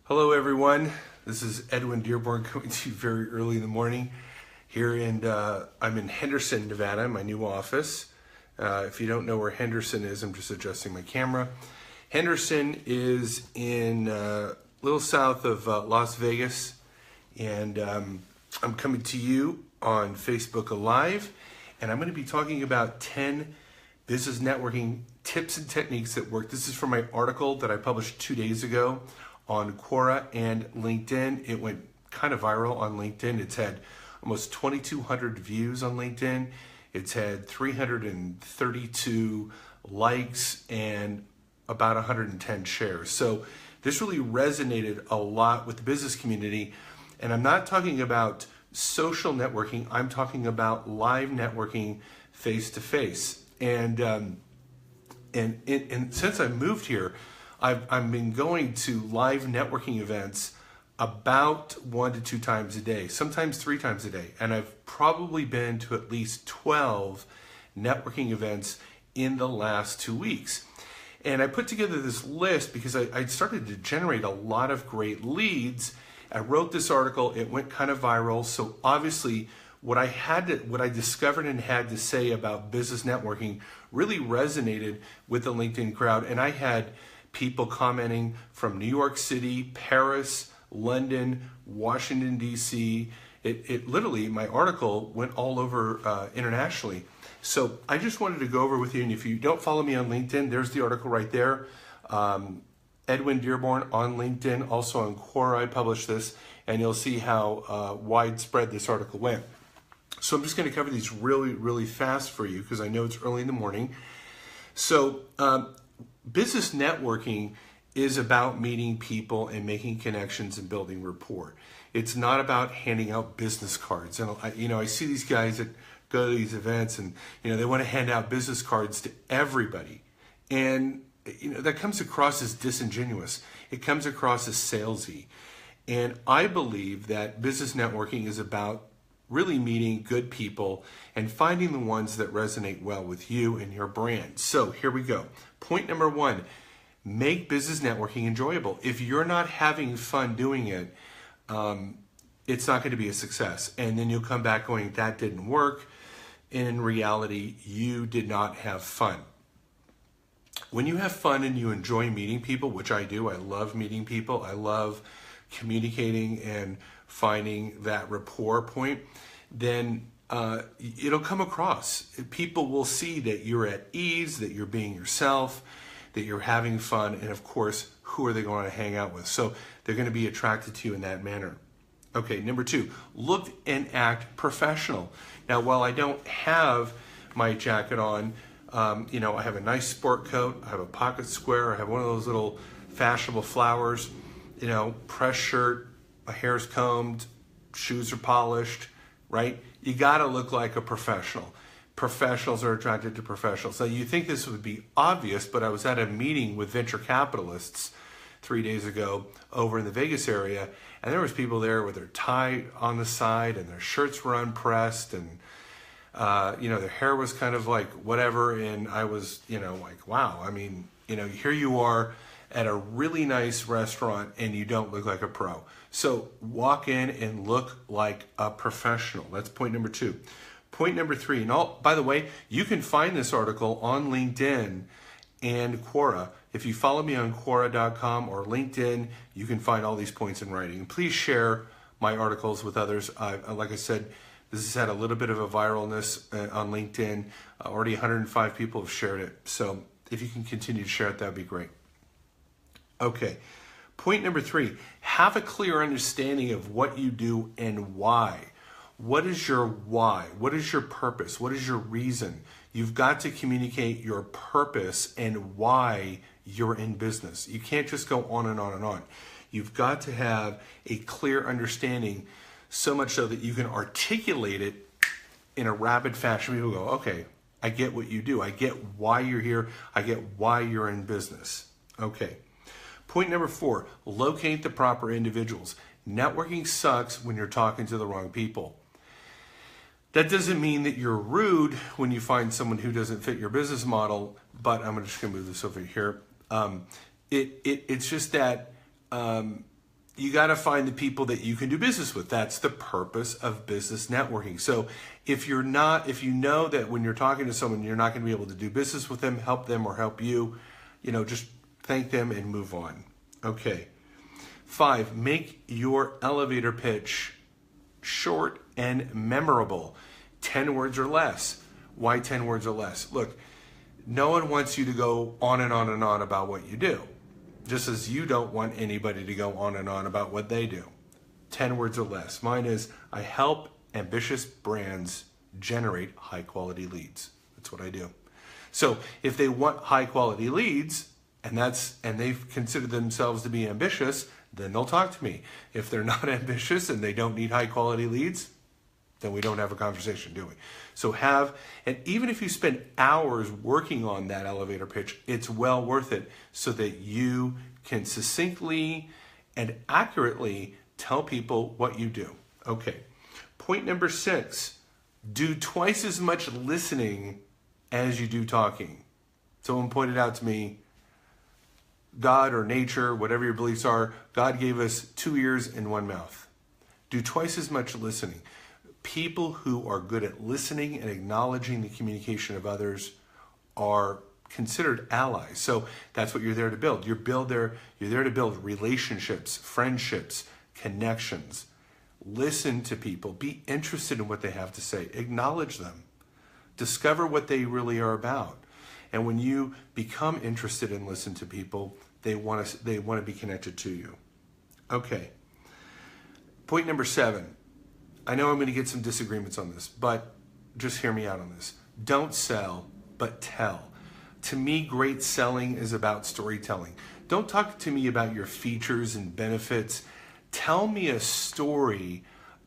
Hello everyone, this is Edwin Dearborn coming to you very early in the morning here I'm in Henderson, Nevada, my new office. If you don't know where Henderson is, I'm just adjusting my camera. Henderson is in a little south of Las Vegas, and I'm coming to you on Facebook Live, and I'm going to be talking about 10 business networking tips and techniques that work. This is from my article that I published 2 days ago on Quora and LinkedIn. It went kind of viral on LinkedIn. It's had almost 2,200 views on LinkedIn. It's had 332 likes and about 110 shares. So this really resonated a lot with the business community. And I'm not talking about social networking. I'm talking about live networking face-to-face. And since I moved here, I've been going to live networking events about 1 to 2 times a day, sometimes 3 times a day. And I've probably been to at least 12 networking events in the last 2 weeks. And I put together this list because I started to generate a lot of great leads. I wrote this article, it went kind of viral. So obviously what I discovered and had to say about business networking really resonated with the LinkedIn crowd. And I had people commenting from New York City, Paris, London, Washington, D.C. It literally, my article went all over internationally. So I just wanted to go over with you, and if you don't follow me on LinkedIn, there's the article right there. Edwin Dearborn on LinkedIn, also on Quora I published this, and you'll see how widespread this article went. So I'm just going to cover these really, really fast for you because I know it's early in the morning. So business networking is about meeting people and making connections and building rapport. It's not about handing out business cards. And I see these guys that go to these events and they want to hand out business cards to everybody. And that comes across as disingenuous. It comes across as salesy. And I believe that business networking is about really meeting good people and finding the ones that resonate well with you and your brand. So here we go. Point number 1, make business networking enjoyable. If you're not having fun doing it, it's not going to be a success. And then you'll come back going, that didn't work. And in reality, you did not have fun. When you have fun and you enjoy meeting people, which I do, I love meeting people. I love communicating and finding that rapport point, then it'll come across. People will see that you're at ease, that you're being yourself, that you're having fun, and of course, who are they going to hang out with? So they're going to be attracted to you in that manner. Okay, number 2, look and act professional. Now, while I don't have my jacket on, I have a nice sport coat, I have a pocket square, I have one of those little fashionable flowers, press shirt, my hair's combed, shoes are polished, right? You gotta look like a professional. Professionals are attracted to professionals. Now you think this would be obvious, but I was at a meeting with venture capitalists 3 days ago over in the Vegas area, and there was people there with their tie on the side and their shirts were unpressed, and their hair was kind of like whatever, and I was, like, wow, here you are at a really nice restaurant and you don't look like a pro. So walk in and look like a professional. That's point number 2. Point number 3, and by the way, you can find this article on LinkedIn and Quora. If you follow me on Quora.com or LinkedIn, you can find all these points in writing. And please share my articles with others. Like I said, this has had a little bit of a viralness on LinkedIn. Already 105 people have shared it. So if you can continue to share it, that would be great. Okay, point number 3, have a clear understanding of what you do and why. What is your why? What is your purpose? What is your reason? You've got to communicate your purpose and why you're in business. You can't just go on and on and on. You've got to have a clear understanding, so much so that you can articulate it in a rapid fashion. People go, okay, I get what you do. I get why you're here. I get why you're in business. Okay. Point number 4, locate the proper individuals. Networking sucks when you're talking to the wrong people. That doesn't mean that you're rude when you find someone who doesn't fit your business model, but I'm just going to move this over here. It's just that you got to find the people that you can do business with. That's the purpose of business networking. So if you know that when you're talking to someone, you're not going to be able to do business with them, help them or help you, just thank them and move on. Okay. 5, make your elevator pitch short and memorable. 10 words or less. Why 10 words or less? Look, no one wants you to go on and on and on about what you do. Just as you don't want anybody to go on and on about what they do. 10 words or less. Mine is, I help ambitious brands generate high quality leads. That's what I do. So if they want high quality leads, and they've considered themselves to be ambitious, then they'll talk to me. If they're not ambitious and they don't need high quality leads, then we don't have a conversation, do we? So and even if you spend hours working on that elevator pitch, it's well worth it so that you can succinctly and accurately tell people what you do. Okay. Point number 6, do twice as much listening as you do talking. Someone pointed out to me, God or nature, whatever your beliefs are, God gave us 2 ears and 1 mouth. Do twice as much listening. People who are good at listening and acknowledging the communication of others are considered allies. So that's what you're there to build. You're there to build relationships, friendships, connections. Listen to people. Be interested in what they have to say. Acknowledge them. Discover what they really are about. And when you become interested and listen to people, they want to be connected to you. Okay. Point number 7. I know I'm going to get some disagreements on this, but just hear me out on this. Don't sell, but tell. To me, great selling is about storytelling. Don't talk to me about your features and benefits. Tell me a story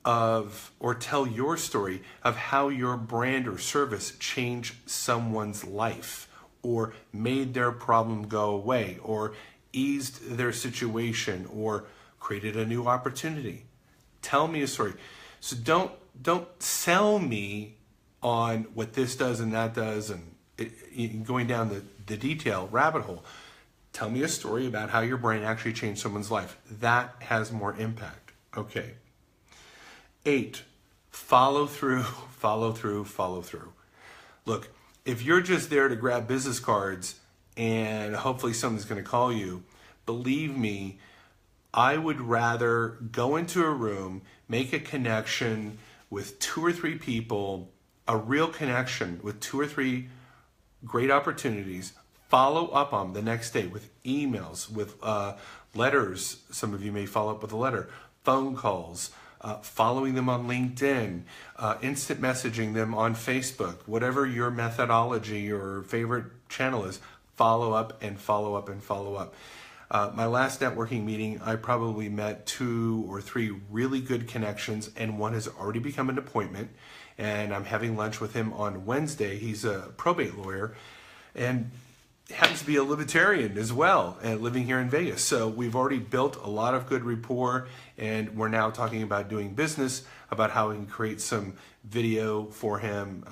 or tell your story of how your brand or service changed someone's life, or made their problem go away, or eased their situation, or created a new opportunity. Tell me a story. So don't sell me on what this does and that does and going down the detail rabbit hole. Tell me a story about how your brand actually changed someone's life. That has more impact. Okay. 8, follow through, follow through, follow through. Look, if you're just there to grab business cards and hopefully someone's going to call you, believe me, I would rather go into a room, make a connection with 2 or 3 people, a real connection with 2 or 3 great opportunities, follow up on the next day with emails, with letters. Some of you may follow up with a letter, phone calls, following them on LinkedIn, instant messaging them on Facebook, whatever your methodology or favorite channel is, follow up and follow up and follow up. My last networking meeting, I probably met 2 or 3 really good connections, and one has already become an appointment, and I'm having lunch with him on Wednesday. He's a probate lawyer and happens to be a libertarian as well, and living here in Vegas. So we've already built a lot of good rapport, and we're now talking about doing business, about how we can create some video for him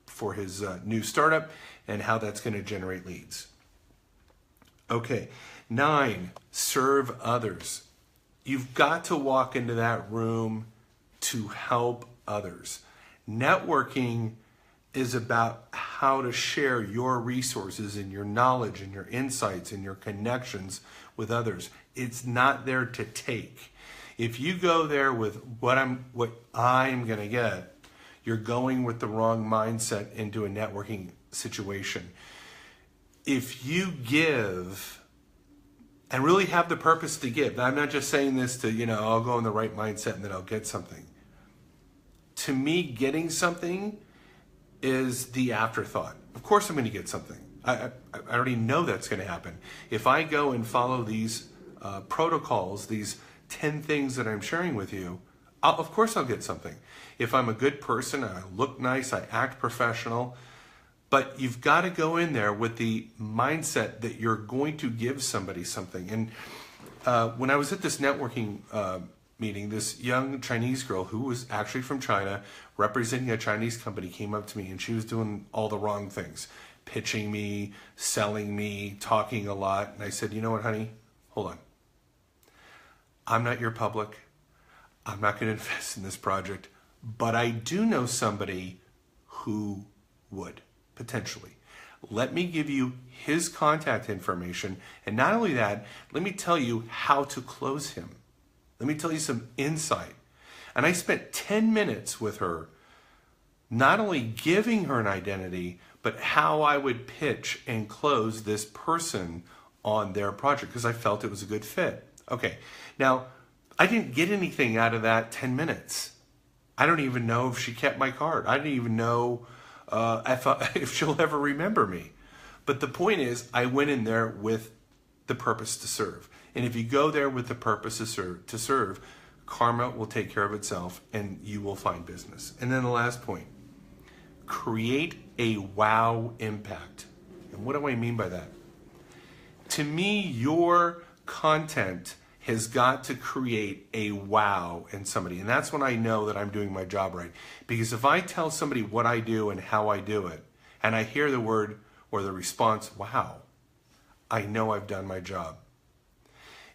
for his new startup, and how that's going to generate leads. Okay. 9, serve others. You've got to walk into that room to help others. Networking is about how to share your resources and your knowledge and your insights and your connections with others. It's not there to take. If you go there with what I'm going to get, you're going with the wrong mindset into a networking situation. If you give and really have the purpose to give. I'm not just saying this to, I'll go in the right mindset and then I'll get something. To me, getting something is the afterthought. Of course I'm going to get something. I already know that's going to happen. If I go and follow these protocols, these 10 things that I'm sharing with you, of course I'll get something. If I'm a good person, I look nice, I act professional, but you've got to go in there with the mindset that you're going to give somebody something. And when I was at this networking meeting, this young Chinese girl who was actually from China, representing a Chinese company, came up to me, and she was doing all the wrong things. Pitching me, selling me, talking a lot. And I said, you know what, honey? Hold on. I'm not your public. I'm not going to invest in this project, but I do know somebody who would, potentially. Let me give you his contact information, and not only that, let me tell you how to close him. Let me tell you some insight. And I spent 10 minutes with her, not only giving her an identity, but how I would pitch and close this person on their project, because I felt it was a good fit. Okay, now, I didn't get anything out of that 10 minutes. I don't even know if she kept my card. I didn't even know if she'll ever remember me. But the point is, I went in there with the purpose to serve. And if you go there with the purpose to serve, karma will take care of itself and you will find business. And then the last point, create a wow impact. And what do I mean by that? To me, your content has got to create a wow in somebody. And that's when I know that I'm doing my job right. Because if I tell somebody what I do and how I do it, and I hear the word or the response, wow, I know I've done my job.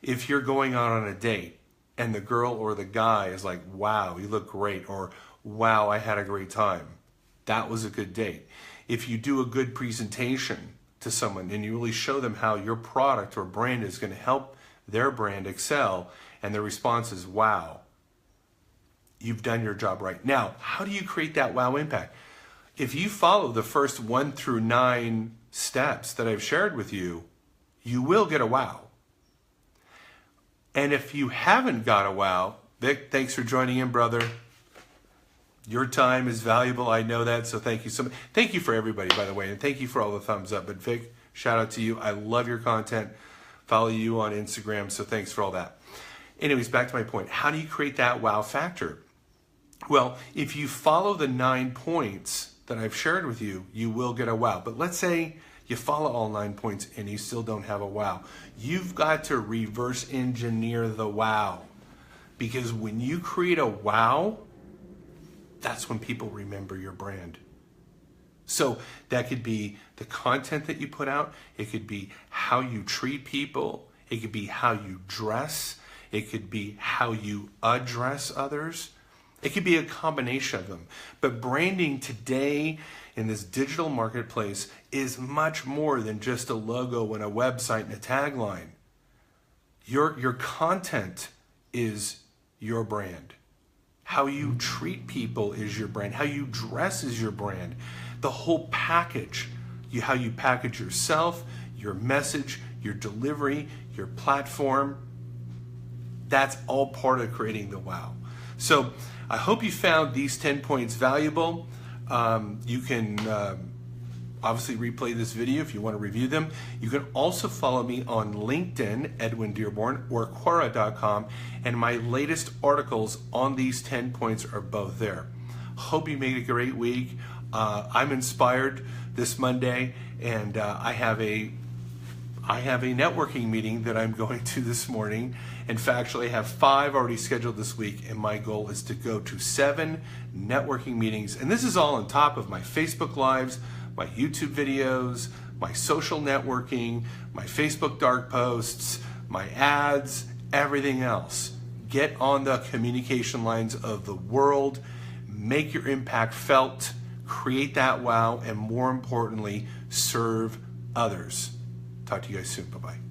If you're going out on a date and the girl or the guy is like, wow, you look great, or wow, I had a great time, that was a good date. If you do a good presentation to someone and you really show them how your product or brand is going to help their brand excel, and the response is, wow, you've done your job right. Now, how do you create that wow impact? If you follow the first 1 through 9 steps that I've shared with you, you will get a wow. And if you haven't got a wow, Vic, thanks for joining in, brother. Your time is valuable, I know that, so thank you so much. Thank you for everybody, by the way, and thank you for all the thumbs up. But Vic, shout out to you. I love your content. Follow you on Instagram, so thanks for all that. Anyways, back to my point. How do you create that wow factor? Well, if you follow the 9 points that I've shared with you, you will get a wow. But let's say you follow all 9 points and you still don't have a wow. You've got to reverse engineer the wow. Because when you create a wow, that's when people remember your brand. So that could be the content that you put out. It could be how you treat people. It could be how you dress. It could be how you address others. It could be a combination of them. But branding today in this digital marketplace is much more than just a logo and a website and a tagline. Your content is your brand. How you treat people is your brand. How you dress is your brand. The whole package, how you package yourself, your message, your delivery, your platform, that's all part of creating the wow. So I hope you found these 10 points valuable. You can obviously replay this video if you want to review them. You can also follow me on LinkedIn, Edwin Dearborn, or Quora.com, and my latest articles on these 10 points are both there. Hope you made a great week. I'm inspired this Monday, and I have a networking meeting that I'm going to this morning. In fact, actually I have 5 already scheduled this week, and my goal is to go to 7 networking meetings. And this is all on top of my Facebook Lives, my YouTube videos, my social networking, my Facebook dark posts, my ads, everything else. Get on the communication lines of the world, make your impact felt, create that wow, and more importantly, serve others. Talk to you guys soon. Bye-bye.